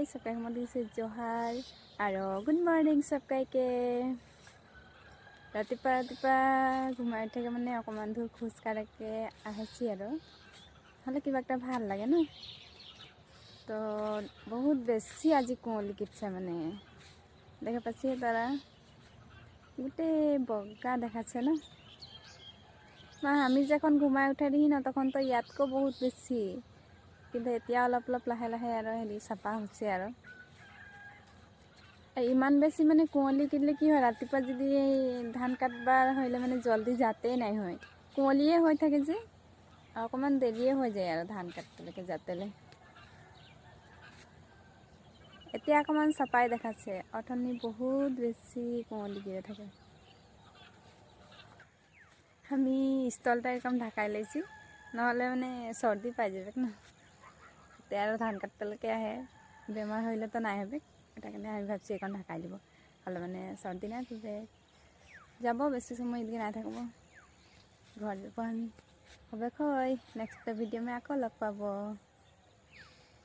सबका दिसे जोहार और गुड मॉर्निंग सबकाइके रातिपुवा रातिपुवा घुमाई उठाके माने अकमान दूर खोज काढाके आहिछि आरो हले किबा एकटा ভাল লাগে न तो बहुत बेसी आज कुँवली किटছে माने देखा पाछि तारा गोटे बगा देखाচ্ছে ना मा आमी जखन घुमाई उठाई दिहि न तखन तो यातको बहुत बेसी কিন্তু এতিয়া অলপ অলপ লাহে লাহে আৰু হেৰি চাপা হৈছে আৰু ইমান বেছি মানে কুঁৱলী কিলে কি হয় ৰাতিপুৱা যদি ধান কাটবাৰ হইলে মানে জলদি যাতেই নাই হয় কুঁৱলীয়ে হৈ থাকে যে অকমান দেৰিয়ে হৈ যায় আৰু ধান কাটতেলৈকে যাতেলে এতিয়া অকমান চাপাই দেখাচ্ছে অথনি বহুত বেছি কুঁৱলী কিৰে থাকে আমি ষ্টলটা একদম ঢাকাই লৈছি নহলে মানে সৰ্দি পাই যাবে না তেয়াৰ ধান কাটতেলৈকে আহে বেমাৰ হইলে তো নাই হবে এটা কাৰণে আমি ভাবছি এখন ঢাকাই দিব হলে মানে সর্দি নাই তবে যাব বেছি সময় এদিকে নাই থাকব ঘর যাব আমি হবে কই নেক্সট ভিডিও মে আকৌ লগ পাব।